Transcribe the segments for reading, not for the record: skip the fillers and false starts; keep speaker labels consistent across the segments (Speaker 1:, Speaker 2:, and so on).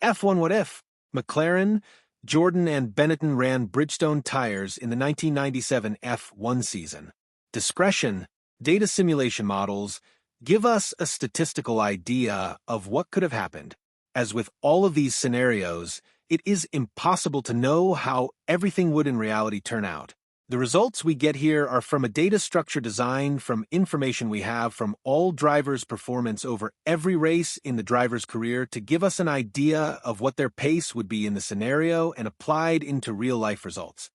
Speaker 1: F1 What If? McLaren, Jordan and Benetton ran Bridgestone tyres in the 1997 F1 season. Discretion, data simulation models, give us a statistical idea of what could have happened. As with all of these scenarios, it is impossible to know how everything would in reality turn out. The results we get here are from a data structure designed from information we have from all drivers' performance over every race in the driver's career to give us an idea of what their pace would be in the scenario and applied into real-life results.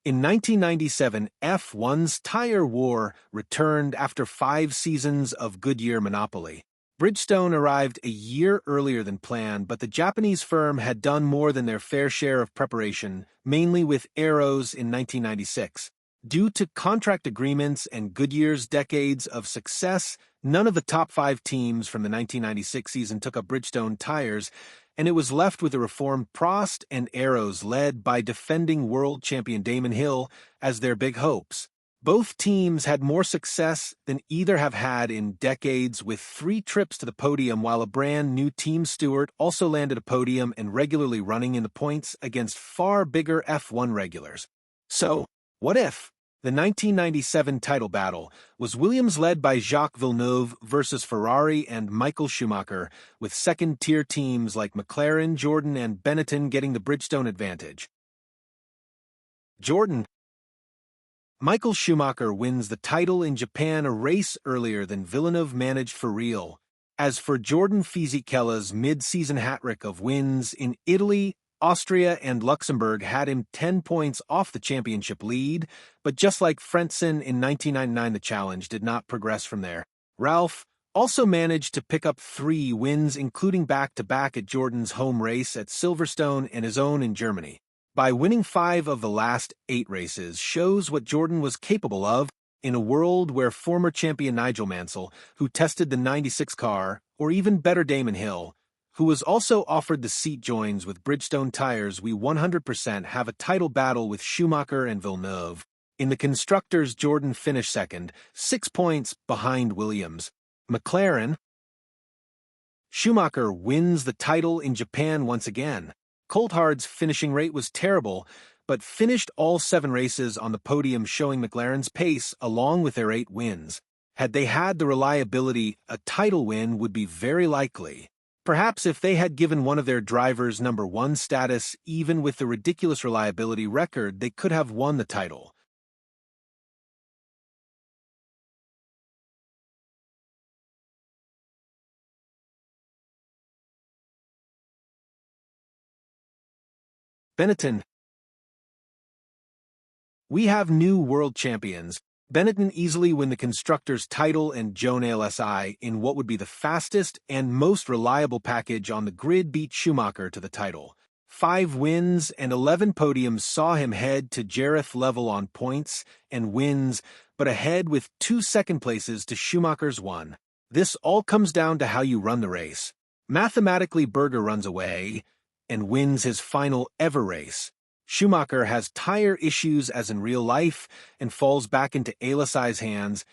Speaker 1: In 1997, F1's tire war returned after 5 seasons of Goodyear monopoly. Bridgestone arrived a year earlier than planned, but the Japanese firm had done more than their fair share of preparation, mainly with aeros in 1996. Due to contract agreements and Goodyear's decades of success, none of the top 5 teams from the 1996 season took up Bridgestone tires, and it was left with a reformed Prost and aeros led by defending world champion Damon Hill as their big hopes. Both teams had more success than either have had in decades, with 3 trips to the podium, while a brand new team steward also landed a podium and regularly running in the points against far bigger F1 regulars. So, what if? The 1997 title battle was Williams led by Jacques Villeneuve versus Ferrari and Michael Schumacher, with second-tier teams like McLaren, Jordan, and Benetton getting the Bridgestone advantage. Jordan. Michael Schumacher wins the title in Japan a race earlier than Villeneuve managed for real. As for Jordan Fisichella's mid-season hat-trick of wins in Italy, Austria, and Luxembourg had him 10 points off the championship lead, but just like Frentzen in 1999, the challenge did not progress from there. Ralph also managed to pick up 3 wins, including back-to-back at Jordan's home race at Silverstone and his own in Germany. By winning 5 of the last 8 races shows what Jordan was capable of in a world where former champion Nigel Mansell, who tested the 96 car, or even better Damon Hill, who was also offered the seat joins with Bridgestone tires, we 100% have a title battle with Schumacher and Villeneuve. In the constructors, Jordan finished second, 6 points behind Williams. McLaren. Schumacher wins the title in Japan once again. Coulthard's finishing rate was terrible, but finished all 7 races on the podium, showing McLaren's pace along with their 8 wins. Had they had the reliability, a title win would be very likely. Perhaps if they had given one of their drivers number 1 status, even with the ridiculous reliability record, they could have won the title. Benetton. We have new world champions. Benetton easily win the constructors' title, and Jean Alesi, in what would be the fastest and most reliable package on the grid, beat Schumacher to the title. 5 wins and 11 podiums saw him head to Jareth level on points and wins, but ahead with 2 second places to Schumacher's 1. This all comes down to how you run the race. Mathematically, Berger runs away and wins his final ever race. Schumacher has tire issues as in real life and falls back into Alesi's hands,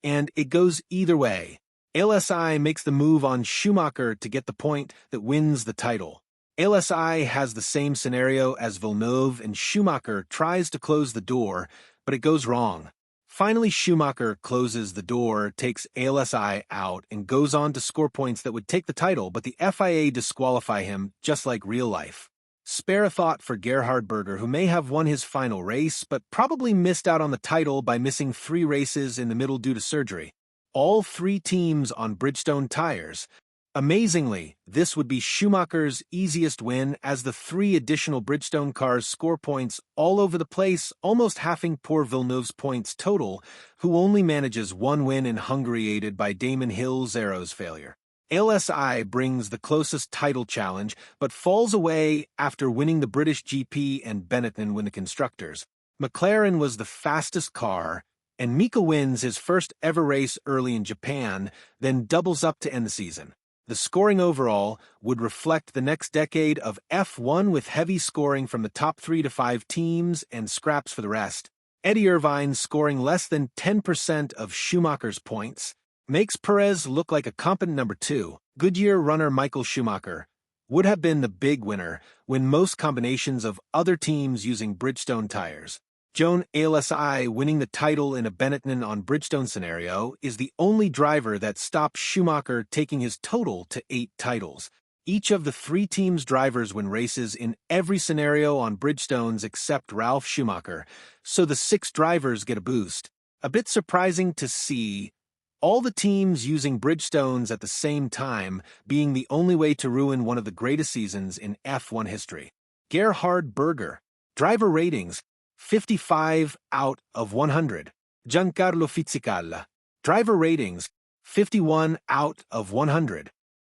Speaker 1: and it goes either way. Alesi makes the move on Schumacher to get the point that wins the title. Alesi has the same scenario as Villeneuve, and Schumacher tries to close the door, but it goes wrong. Finally, Schumacher closes the door, takes Alesi out, and goes on to score points that would take the title, but the FIA disqualify him, just like real life. Spare a thought for Gerhard Berger, who may have won his final race, but probably missed out on the title by missing 3 races in the middle due to surgery. All 3 teams on Bridgestone tires. Amazingly, this would be Schumacher's easiest win, as the 3 additional Bridgestone cars score points all over the place, almost halving poor Villeneuve's points total, who only manages 1 win in Hungary, aided by Damon Hill's aeros failure. Alesi brings the closest title challenge, but falls away after winning the British GP, and Benetton win the constructors. McLaren was the fastest car, and Mika wins his first ever race early in Japan, then doubles up to end the season. The scoring overall would reflect the next decade of F1, with heavy scoring from the top 3 to 5 teams and scraps for the rest. Eddie Irvine scoring less than 10% of Schumacher's points makes Perez look like a competent number 2. Goodyear runner Michael Schumacher would have been the big winner, when most combinations of other teams using Bridgestone tyres. Jean Alesi winning the title in a Benetton on Bridgestone scenario is the only driver that stopped Schumacher taking his total to 8 titles. Each of the 3 teams' drivers win races in every scenario on Bridgestones except Ralf Schumacher, so the 6 drivers get a boost. A bit surprising to see all the teams using Bridgestones at the same time being the only way to ruin one of the greatest seasons in F1 history. Gerhard Berger. Driver ratings, 55 out of 100. Giancarlo Fisichella. Driver ratings, 51 out of 100.